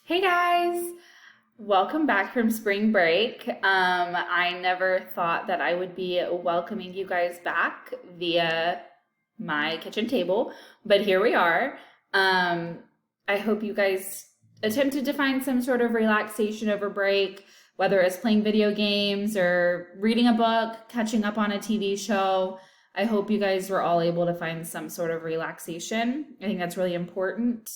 Hey guys, welcome back from spring break. I never thought that I would be welcoming you guys back via my kitchen table, but here we are. Um, I hope you guys attempted to find some sort of relaxation over break, whether it's playing video games or reading a book, catching up on a TV show. I hope you guys were all able to find some sort of relaxation. I think that's really important.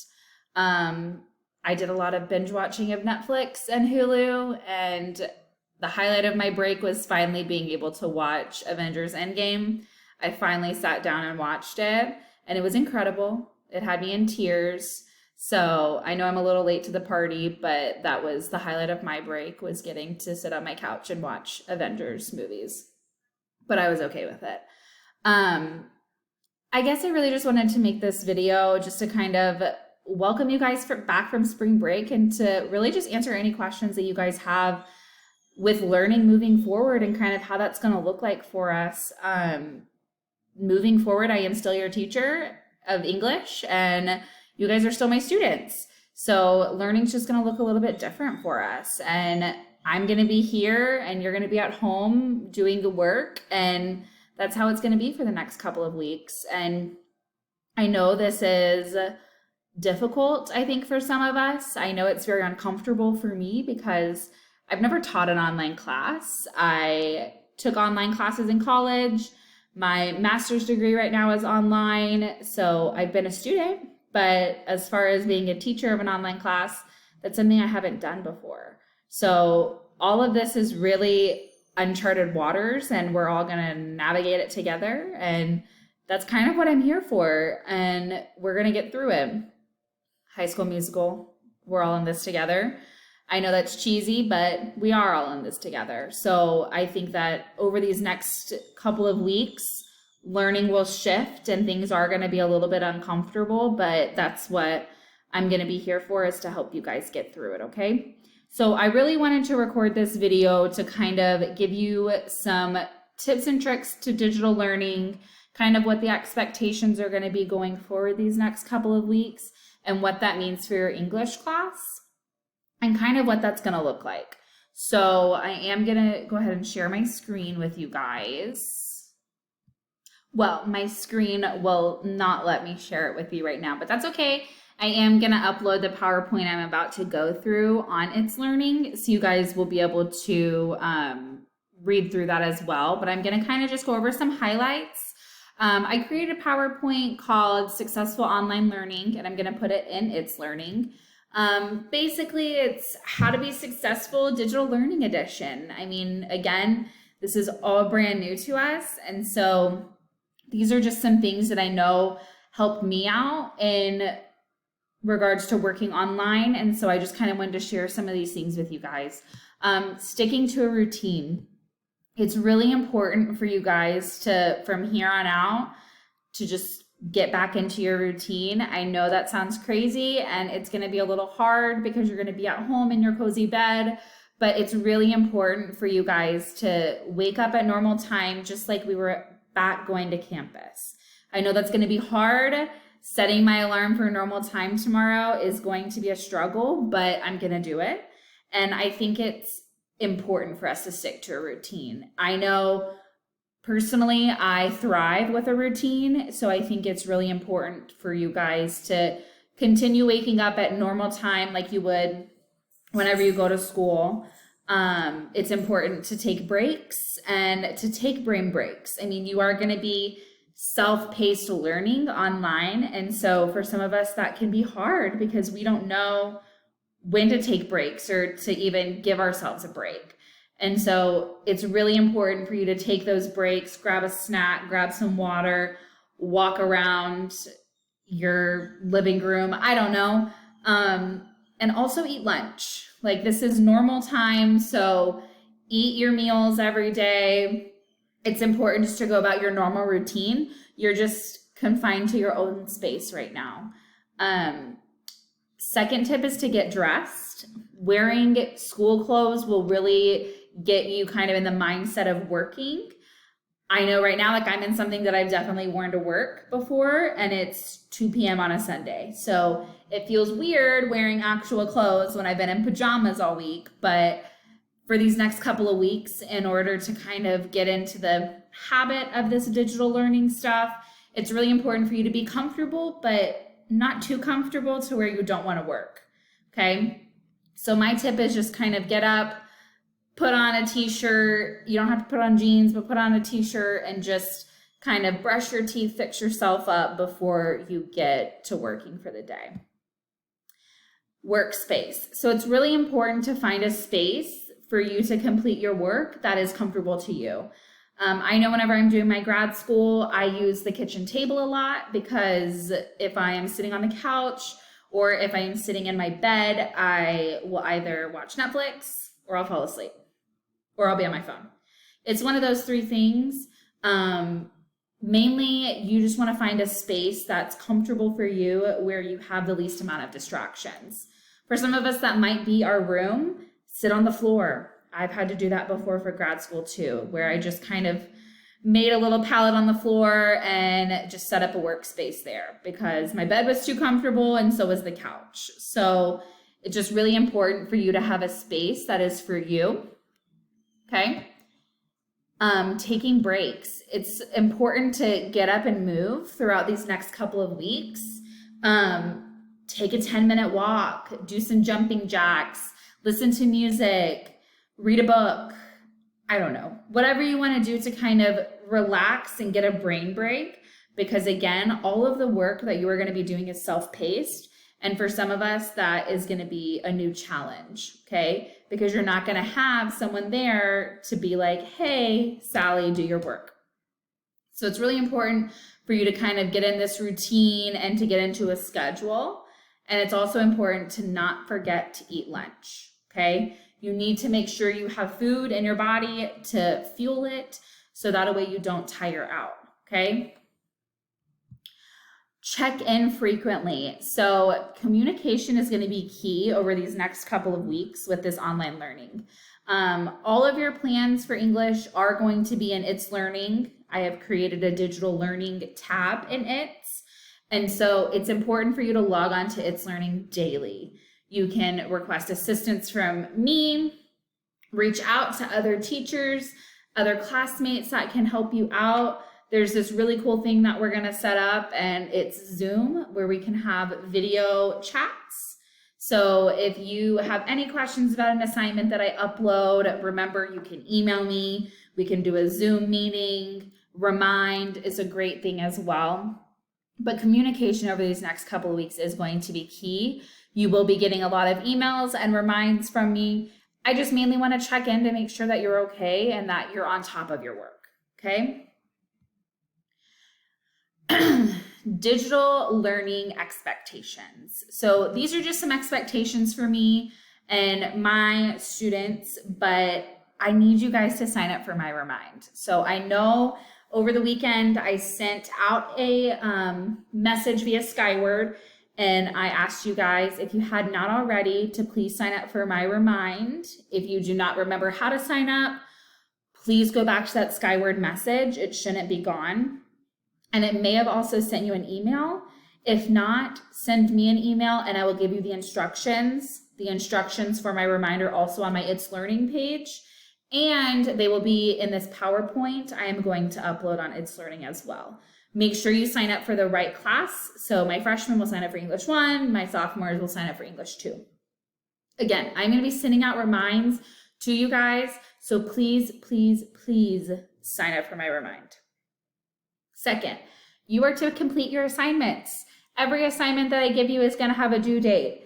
Um, I did a lot of binge watching of Netflix and Hulu, and the highlight of my break was finally being able to watch Avengers Endgame. I finally sat down and watched it, and it was incredible. It had me in tears. So I know I'm a little late to the party, but that was the highlight of my break was getting to sit on my couch and watch Avengers movies. But I was okay with it. Um, I guess I really just wanted to make this video just to kind of welcome you guys back from spring break and to really just answer any questions that you guys have with learning moving forward and kind of how that's going to look like for us. Moving forward, I am still your teacher of English and you guys are still my students. So learning's just going to look a little bit different for us. And I'm going to be here and you're going to be at home doing the work. And that's how it's going to be for the next couple of weeks. And I know this is difficult, I think, for some of us. I know it's very uncomfortable for me because I've never taught an online class. I took online classes in college. My master's degree right now is online. So I've been a student, but as far as being a teacher of an online class, that's something I haven't done before. So all of this is really uncharted waters and we're all going to navigate it together. And that's kind of what I'm here for. And we're going to get through it. High School Musical, we're all in this together. I know that's cheesy, but we are all in this together. So I think that over these next couple of weeks, learning will shift and things are going to be a little bit uncomfortable, but that's what I'm going to be here for, is to help you guys get through it, okay? So I really wanted to record this video to kind of give you some tips and tricks to digital learning, kind of what the expectations are going to be going forward these next couple of weeks, and what that means for your English class, and kind of what that's going to look like. So I am going to go ahead and share my screen with you guys. Well, my screen will not let me share it with you right now, but that's okay. I am going to upload the PowerPoint I'm about to go through on It's Learning, so you guys will be able to read through that as well. But I'm going to kind of just go over some highlights. I created a PowerPoint called Successful Online Learning, and I'm going to put it in It's Learning. Basically, it's how to be successful digital learning edition. I mean, again, this is all brand new to us. And so these are just some things that I know help me out in regards to working online. And so I just kind of wanted to share some of these things with you guys. Sticking to a routine. It's really important for you guys to, from here on out, to just get back into your routine. I know that sounds crazy and it's going to be a little hard because you're going to be at home in your cozy bed, but it's really important for you guys to wake up at normal time, just like we were back going to campus. I know that's going to be hard. Setting my alarm for normal time tomorrow is going to be a struggle, but I'm going to do it. And I think it's important for us to stick to a routine. I know personally I thrive with a routine, so I think it's really important for you guys to continue waking up at normal time like you would whenever you go to school. It's important to take breaks and to take brain breaks. I mean, you are going to be self-paced learning online, and so for some of us that can be hard because we don't know when to take breaks or to even give ourselves a break. And so it's really important for you to take those breaks, grab a snack, grab some water, walk around your living room, I don't know, and also eat lunch. Like, this is normal time, so eat your meals every day. It's important just to go about your normal routine. You're just confined to your own space right now. Second tip is to get dressed. Wearing school clothes will really get you kind of in the mindset of working. I know right now, like I'm in something that I've definitely worn to work before, and it's 2 p.m. on a Sunday. So it feels weird wearing actual clothes when I've been in pajamas all week. But for these next couple of weeks, in order to kind of get into the habit of this digital learning stuff, it's really important for you to be comfortable, but not too comfortable to where you don't want to work. Okay. So my tip is just kind of get up, put on a t-shirt. You don't have to put on jeans, but put on a t-shirt and just kind of brush your teeth, fix yourself up before you get to working for the day. Workspace. So it's really important to find a space for you to complete your work that is comfortable to you. I know whenever I'm doing my grad school, I use the kitchen table a lot because if I am sitting on the couch or if I am sitting in my bed, I will either watch Netflix or I'll fall asleep or I'll be on my phone. It's one of those three things. Mainly, you just want to find a space that's comfortable for you where you have the least amount of distractions. For some of us, that might be our room. Sit on the floor. I've had to do that before for grad school too, where I just kind of made a little pallet on the floor and just set up a workspace there because my bed was too comfortable and so was the couch. So it's just really important for you to have a space that is for you. Okay. Taking breaks. It's important to get up and move throughout these next couple of weeks. Take a 10-minute walk, do some jumping jacks, listen to music, read a book. I don't know, whatever you want to do to kind of relax and get a brain break. Because again, all of the work that you are going to be doing is self-paced. And for some of us, that is going to be a new challenge, okay? Because you're not going to have someone there to be like, hey, Sally, do your work. So it's really important for you to kind of get in this routine and to get into a schedule. And it's also important to not forget to eat lunch, okay? You need to make sure you have food in your body to fuel it so that way you don't tire out, okay? Check in frequently. So communication is going to be key over these next couple of weeks with this online learning. All of your plans for English are going to be in It's Learning. I have created a digital learning tab in It's. And so it's important for you to log on to It's Learning daily. You can request assistance from me, reach out to other teachers, other classmates that can help you out. There's this really cool thing that we're going to set up, and it's Zoom, where we can have video chats. So if you have any questions about an assignment that I upload, remember you can email me. We can do a Zoom meeting. Remind is a great thing as well. But communication over these next couple of weeks is going to be key. You will be getting a lot of emails and reminds from me. I just mainly want to check in to make sure that you're okay and that you're on top of your work, okay? Digital learning expectations. So these are just some expectations for me and my students, but I need you guys to sign up for my Remind. So I know over the weekend I sent out a message via Skyward, and I asked you guys, if you had not already, to please sign up for my Remind. If you do not remember how to sign up, please go back to that Skyward message. It shouldn't be gone. And it may have also sent you an email. If not, send me an email and I will give you the instructions. The instructions for my reminder also on my It's Learning page. And they will be in this PowerPoint I am going to upload on It's Learning as well. Make sure you sign up for the right class. So my freshmen will sign up for English 1. My sophomores will sign up for English 2. Again, I'm going to be sending out reminds to you guys. So please, please, please sign up for my Remind. Second, you are to complete your assignments. Every assignment that I give you is going to have a due date.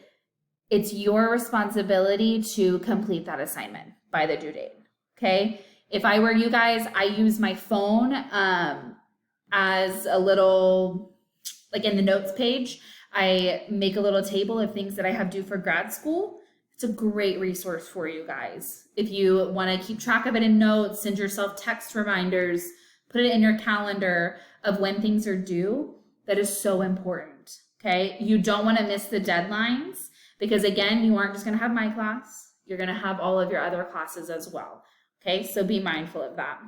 It's your responsibility to complete that assignment by the due date, okay? If I were you guys, I use my phone as a little, like in the notes page, I make a little table of things that I have due for grad school. It's a great resource for you guys. If you want to keep track of it in notes, send yourself text reminders, put it in your calendar of when things are due. That is so important, okay? You don't want to miss the deadlines because, again, you aren't just going to have my class. You're going to have all of your other classes as well, okay? So be mindful of that.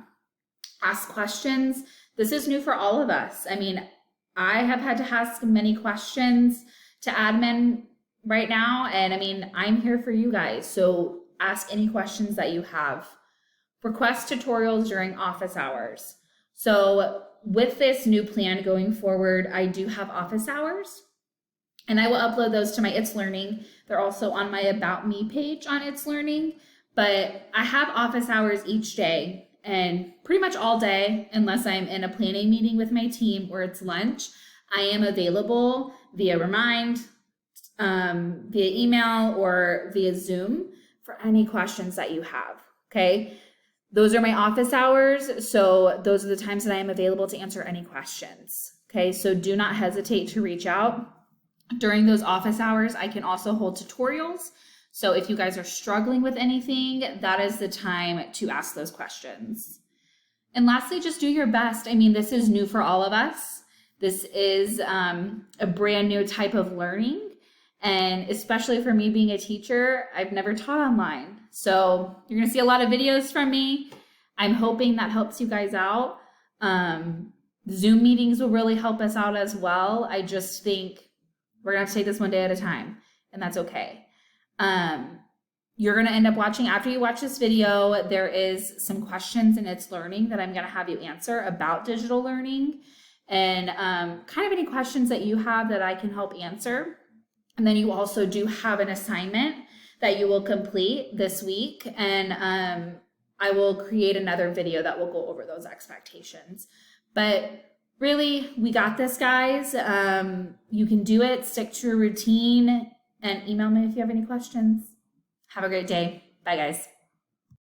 ask questions. This is new for all of us. I mean, I have had to ask many questions to admin right now, and I mean, I'm here for you guys. So ask any questions that you have. Request tutorials during office hours. So with this new plan going forward, I do have office hours, and I will upload those to my It's Learning. They're also on my About Me page on It's Learning, but I have office hours each day and pretty much all day, unless I'm in a planning meeting with my team or it's lunch. I am available via Remind, via email, or via Zoom for any questions that you have, okay? Those are my office hours, so those are the times that I am available to answer any questions, okay? So do not hesitate to reach out. During those office hours, I can also hold tutorials. So if you guys are struggling with anything, that is the time to ask those questions. And lastly, just do your best. I mean, this is new for all of us. This is a brand new type of learning. And especially for me being a teacher, I've never taught online. So you're gonna see a lot of videos from me. I'm hoping that helps you guys out. Zoom meetings will really help us out as well. I just think we're gonna have to take this one day at a time, and that's okay. You're gonna end up watching, after you watch this video, there is some questions in It's Learning that I'm gonna have you answer about digital learning, and kind of any questions that you have that I can help answer. And then you also do have an assignment that you will complete this week, and I will create another video that will go over those expectations. But really, we got this, guys. You can do it, stick to your routine, and email me if you have any questions. Have a great day. Bye, guys.